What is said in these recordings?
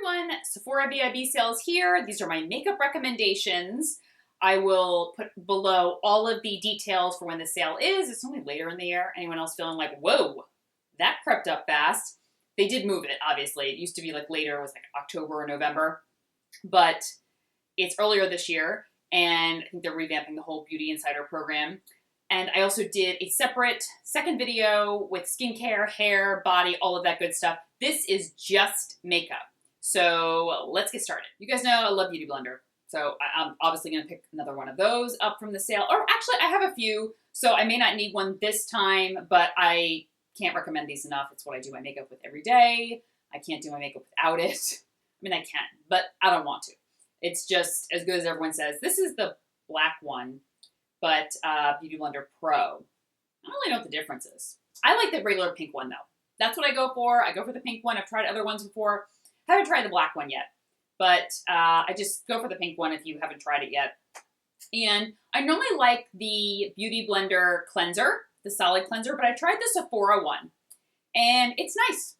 everyone, Sephora VIB sales here. These are my makeup recommendations. I will put below all of the details for when the sale is. It's only later in the year. Anyone else feeling like, whoa, that crept up fast? They did move it, obviously. It used to be like later, it was like October or November, but it's earlier this year, and I think they're revamping the whole Beauty Insider program. And I also did a separate second video with skincare, hair, body, all of that good stuff. This is just makeup. So let's get started. You guys know I love Beauty Blender. So I'm obviously going to pick another one of those up from the sale. Or actually, I have a few. So I may not need one this time, but I can't recommend these enough. It's what I do my makeup with every day. I can't do my makeup without it. I mean, I can, but I don't want to. It's just as good as everyone says. This is the black one, but Beauty Blender Pro. I don't really know what the difference is. I like the regular pink one, though. That's what I go for. I go for the pink one. I've tried other ones before. Haven't tried the black one yet, but I just go for the pink one if you haven't tried it yet. And I normally like the Beauty Blender cleanser, the solid cleanser, but I tried the Sephora one, and it's nice.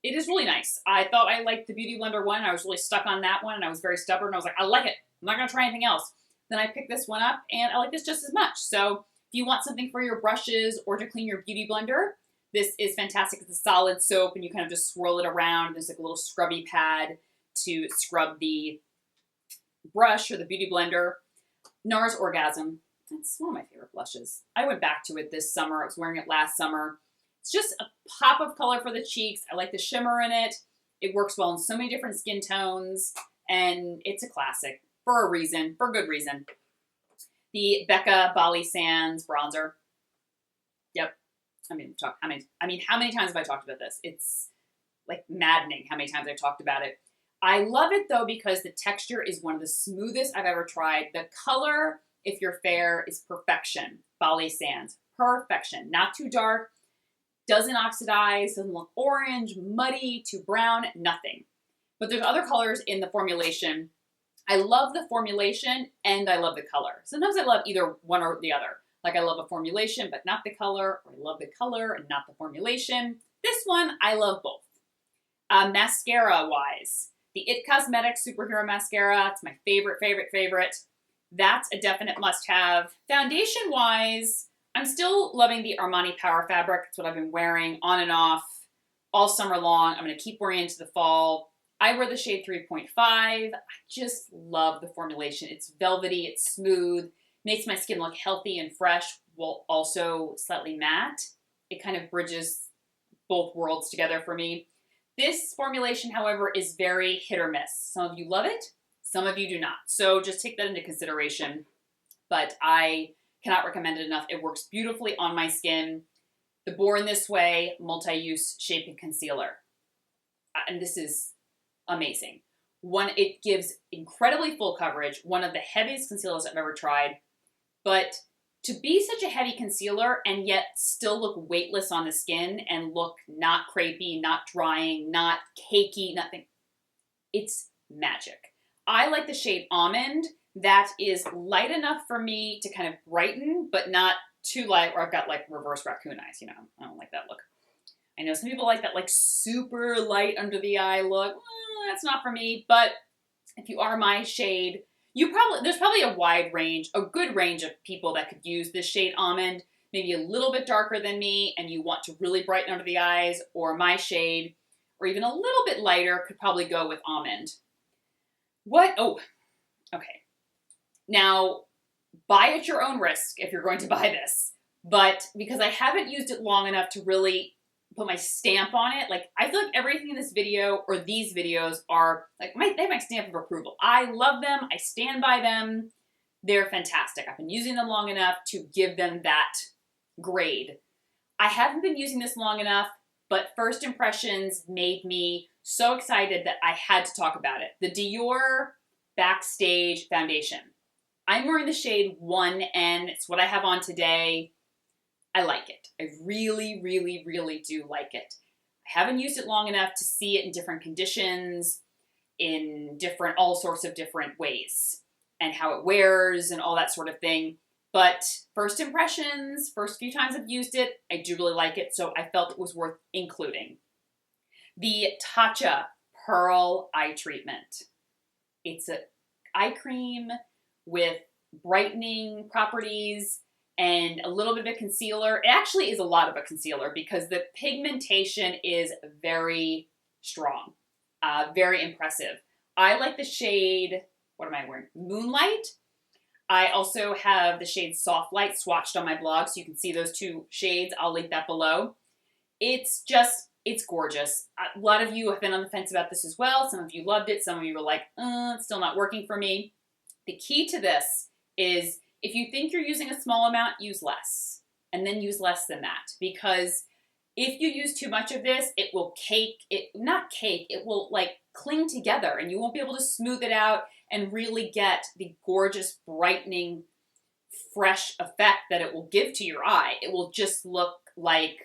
It is really nice. I thought I liked the Beauty Blender one. I was really stuck on that one, and I was very stubborn. I was like, I like it. I'm not going to try anything else. Then I picked this one up, and I like this just as much. So if you want something for your brushes or to clean your Beauty Blender, this is fantastic. It's a solid soap, and you kind of just swirl it around. There's like a little scrubby pad to scrub the brush or the Beauty Blender. NARS Orgasm. It's one of my favorite blushes. I went back to it this summer. I was wearing it last summer. It's just a pop of color for the cheeks. I like the shimmer in it. It works well in so many different skin tones, and it's a classic for a reason, for good reason. The Becca Bali Sands bronzer. Yep. How many times have I talked about this? It's like maddening how many times I've talked about it. I love it though because the texture is one of the smoothest I've ever tried. The color, if you're fair, is perfection. Bali Sands, perfection. Not too dark, doesn't oxidize, doesn't look orange, muddy, too brown, nothing. But there's other colors in the formulation. I love the formulation and I love the color. Sometimes I love either one or the other. Like I love a formulation but not the color, or I love the color and not the formulation. This one, I love both. Mascara-wise, the IT Cosmetics Superhero Mascara. It's my favorite. That's a definite must-have. Foundation-wise, I'm still loving the Armani Power Fabric. It's what I've been wearing on and off all summer long. I'm going to keep wearing it into the fall. I wear the shade 3.5. I just love the formulation. It's velvety, it's smooth, makes my skin look healthy and fresh while also slightly matte. It kind of bridges both worlds together for me. This formulation, however, is very hit or miss. Some of you love it, some of you do not. So just take that into consideration. But I cannot recommend it enough. It works beautifully on my skin. The Born This Way Multi-Use Shaping Concealer. And this is amazing. One, it gives incredibly full coverage. One of the heaviest concealers I've ever tried. But to be such a heavy concealer and yet still look weightless on the skin and look not crepey, not drying, not cakey, nothing. It's magic. I like the shade Almond. That is light enough for me to kind of brighten, but not too light where I've got like reverse raccoon eyes. You know, I don't like that look. I know some people like that like super light under the eye look. That's not for me, but if you are my shade, there's probably a wide range, a good range of people that could use this shade Almond, maybe a little bit darker than me, and you want to really brighten under the eyes, or my shade, or even a little bit lighter could probably go with Almond. Oh, okay. Now, buy at your own risk if you're going to buy this, but because I haven't used it long enough to really put my stamp on it. Like, I feel like everything in this video or these videos are like, they have my stamp of approval. I love them. I stand by them. They're fantastic. I've been using them long enough to give them that grade. I haven't been using this long enough, but first impressions made me so excited that I had to talk about it. The Dior Backstage Foundation. I'm wearing the shade 1N. It's what I have on today. I like it. I really do like it. I haven't used it long enough to see it in different conditions, in all sorts of different ways, and how it wears and all that sort of thing. But first impressions, first few times I've used it, I do really like it, so I felt it was worth including. The Tatcha Pearl Eye Treatment. It's an eye cream with brightening properties and a little bit of a concealer. It actually is a lot of a concealer because the pigmentation is very strong, very impressive. I like the shade, what am I wearing? Moonlight. I also have the shade Soft Light swatched on my blog, so you can see those two shades. I'll link that below. It's gorgeous. A lot of you have been on the fence about this as well. Some of you loved it. Some of you were like, it's still not working for me. The key to this is if you think you're using a small amount, use less. And then use less than that. Because if you use too much of this, it will it will like cling together and you won't be able to smooth it out and really get the gorgeous, brightening, fresh effect that it will give to your eye. It will just look like,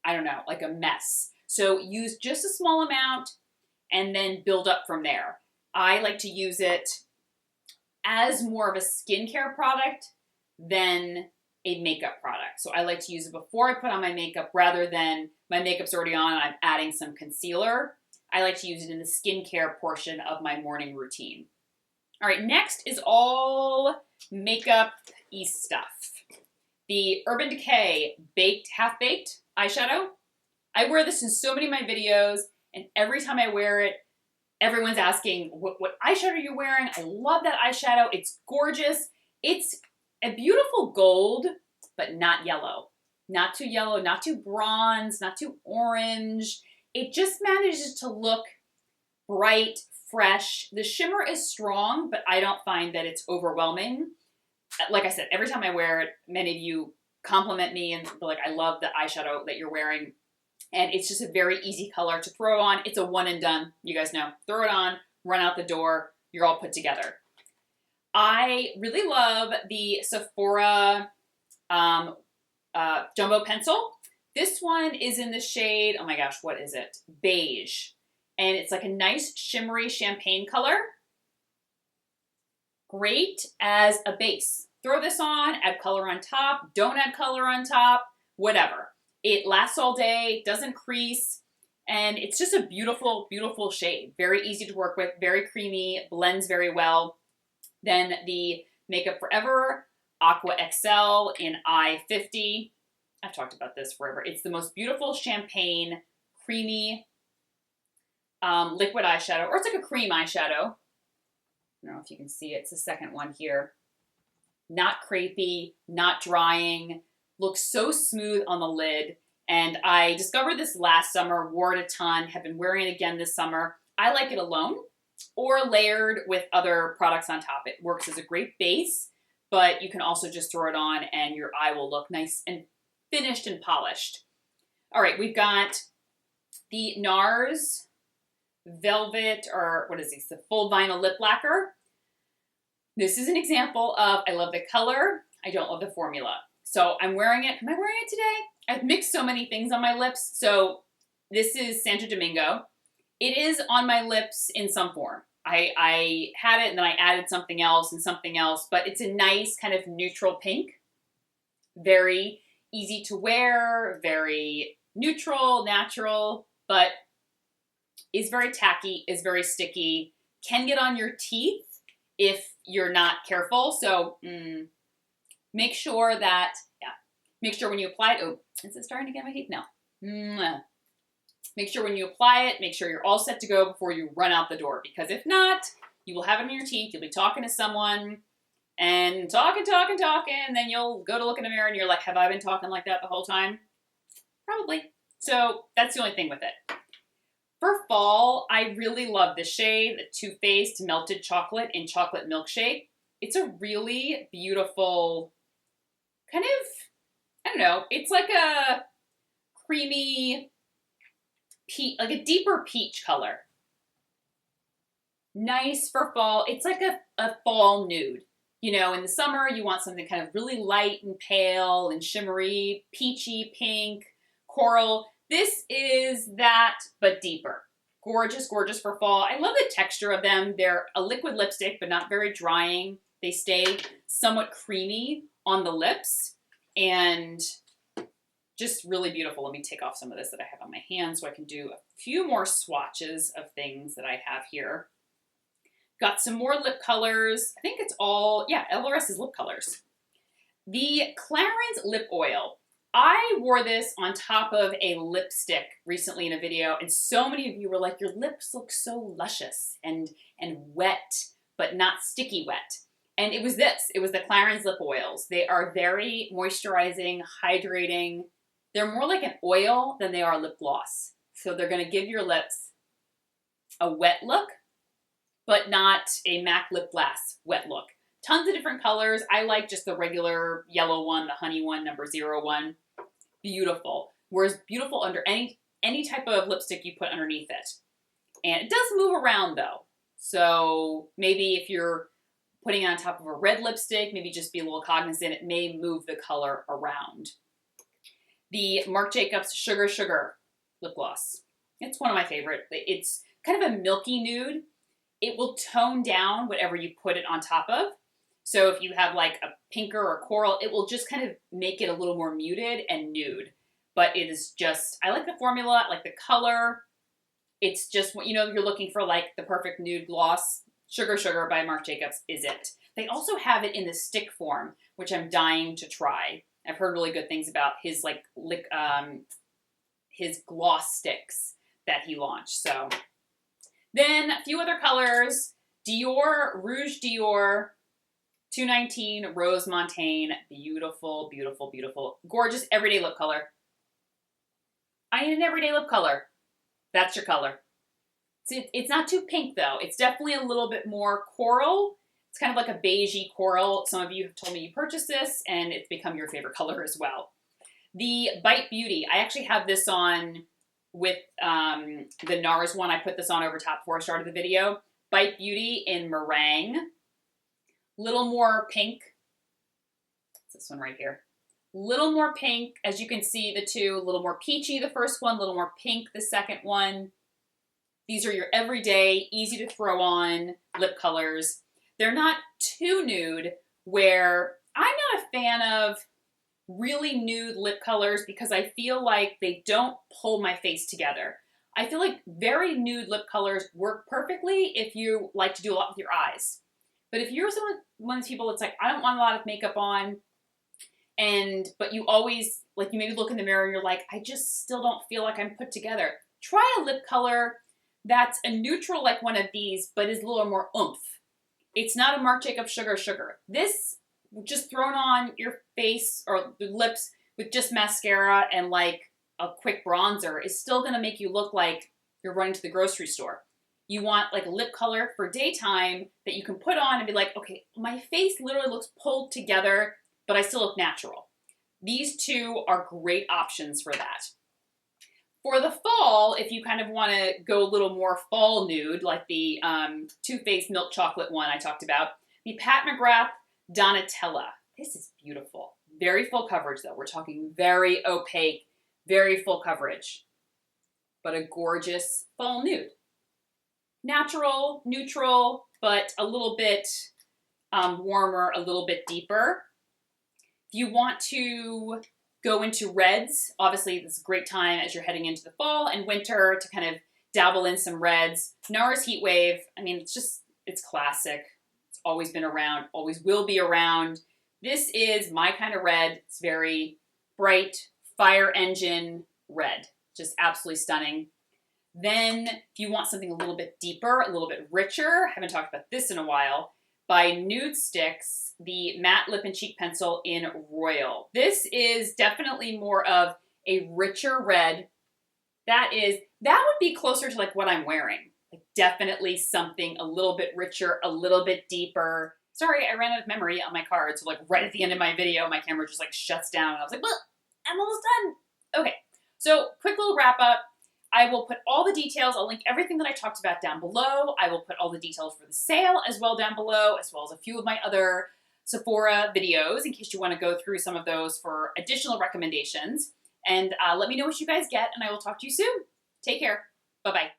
I don't know, like a mess. So use just a small amount and then build up from there. I like to use it as more of a skincare product than a makeup product. So I like to use it before I put on my makeup rather than my makeup's already on and I'm adding some concealer. I like to use it in the skincare portion of my morning routine. All right, next is all makeup-y stuff. The Urban Decay Half Baked eyeshadow. I wear this in so many of my videos, and every time I wear it, everyone's asking, what eyeshadow are you wearing? I love that eyeshadow. It's gorgeous. It's a beautiful gold, but not yellow. Not too yellow, not too bronze, not too orange. It just manages to look bright, fresh. The shimmer is strong, but I don't find that it's overwhelming. Like I said, every time I wear it, many of you compliment me and be like, I love the eyeshadow that you're wearing. And it's just a very easy color to throw on. It's a one and done. You guys know. Throw it on, run out the door. You're all put together. I really love the Sephora Jumbo Pencil. This one is in the shade, oh my gosh, what is it? Beige. And it's like a nice shimmery champagne color. Great as a base. Throw this on, add color on top, don't add color on top, whatever. It lasts all day, doesn't crease, and it's just a beautiful, beautiful shade. Very easy to work with, very creamy, blends very well. Then the Makeup Forever Aqua XL in I-50. I've talked about this forever. It's the most beautiful champagne, creamy liquid eyeshadow, or it's like a cream eyeshadow. I don't know if you can see it. It's the second one here. Not crepey, not drying, looks so smooth on the lid. And I discovered this last summer, wore it a ton, have been wearing it again this summer. I like it alone or layered with other products on top. It works as a great base, but you can also just throw it on and your eye will look nice and finished and polished. All right, we've got the NARS Velvet, or what is this? The Full Vinyl Lip Lacquer. This is an example of, I love the color, I don't love the formula. So I'm wearing it. Am I wearing it today? I've mixed so many things on my lips. So this is Santo Domingo. It is on my lips in some form. I had it and then I added something else and something else, but it's a nice kind of neutral pink. Very easy to wear, very neutral, natural, but is very tacky, is very sticky, can get on your teeth if you're not careful. So make sure that, make sure when you apply it, oh, is it starting to get my teeth? No. Make sure when you apply it, make sure you're all set to go before you run out the door, because if not, you will have it on your teeth, you'll be talking to someone, and talking, and then you'll go to look in the mirror and you're like, have I been talking like that the whole time? Probably. So that's the only thing with it. For fall, I really love this shade, the Too Faced Melted Chocolate in Chocolate Milkshake. It's a really beautiful kind of, I don't know, it's like a creamy, like a deeper peach color. Nice for fall. It's like a fall nude. You know, in the summer, you want something kind of really light and pale and shimmery, peachy, pink, coral. This is that, but deeper. Gorgeous, gorgeous for fall. I love the texture of them. They're a liquid lipstick, but not very drying. They stay somewhat creamy on the lips and just really beautiful. Let me take off some of this that I have on my hands so I can do a few more swatches of things that I have here. Got some more lip colors. I think it's all, yeah, LRS is lip colors. The Clarins Lip Oil. I wore this on top of a lipstick recently in a video, and so many of you were like, your lips look so luscious and wet, but not sticky wet. And it was this. It was the Clarins Lip Oils. They are very moisturizing, hydrating. They're more like an oil than they are lip gloss. So they're going to give your lips a wet look, but not a MAC lip glass wet look. Tons of different colors. I like just the regular yellow one, the honey one, number 01. Beautiful. Wears beautiful under any type of lipstick you put underneath it. And it does move around though. So maybe if you're putting it on top of a red lipstick, maybe just be a little cognizant. It may move the color around. The Marc Jacobs Sugar Sugar lip gloss. It's one of my favorite. It's kind of a milky nude. It will tone down whatever you put it on top of. So if you have like a pinker or coral, it will just kind of make it a little more muted and nude. But it is just, I like the formula, I like the color. It's just what, you know, you're looking for like the perfect nude gloss. Sugar Sugar by Marc Jacobs is it. They also have it in the stick form, which I'm dying to try. I've heard really good things about his like his gloss sticks that he launched. So then a few other colors. Dior Rouge Dior 219 Rose Montaigne. Beautiful, beautiful, beautiful. Gorgeous everyday lip color. I need an everyday lip color. That's your color. It's not too pink though. It's definitely a little bit more coral. It's kind of like a beigey coral. Some of you have told me you purchased this and it's become your favorite color as well. The Bite Beauty. I actually have this on with the NARS one. I put this on over top before I started the video. Bite Beauty in Meringue. Little more pink. It's this one right here. Little more pink. As you can see, the two, a little more peachy, the first one, a little more pink, the second one. These are your everyday, easy to throw on lip colors. They're not too nude, where I'm not a fan of really nude lip colors because I feel like they don't pull my face together. I feel like very nude lip colors work perfectly if you like to do a lot with your eyes. But if you're one of those people that's like, I don't want a lot of makeup on, but you always, like you maybe look in the mirror and you're like, I just still don't feel like I'm put together. Try a lip color that's a neutral like one of these, but is a little more oomph. It's not a Marc Jacobs Sugar Sugar. This, just thrown on your face or the lips with just mascara and like a quick bronzer, is still gonna make you look like you're running to the grocery store. You want like a lip color for daytime that you can put on and be like, okay, my face literally looks pulled together, but I still look natural. These two are great options for that. For the fall, if you kind of want to go a little more fall nude, like the Too Faced Milk Chocolate one I talked about, the Pat McGrath Donatella. This is beautiful. Very full coverage though. We're talking very opaque, very full coverage, but a gorgeous fall nude. Natural, neutral, but a little bit warmer, a little bit deeper. If you want to go into reds, obviously this is a great time as you're heading into the fall and winter to kind of dabble in some reds. NARS Heat Wave, I mean, it's classic. It's always been around, always will be around. This is my kind of red. It's very bright, fire engine red. Just absolutely stunning. Then if you want something a little bit deeper, a little bit richer, I haven't talked about this in a while, by Nude Sticks, the Matte Lip and Cheek Pencil in Royal. This is definitely more of a richer red. That would be closer to like what I'm wearing. Like definitely something a little bit richer, a little bit deeper. Sorry, I ran out of memory on my card, so like right at the end of my video, my camera just like shuts down and I was like, well, I'm almost done. Okay, so quick little wrap up. I will put all the details, I'll link everything that I talked about down below. I will put all the details for the sale as well down below, as well as a few of my other Sephora videos in case you want to go through some of those for additional recommendations. And let me know what you guys get, and I will talk to you soon. Take care. Bye-bye.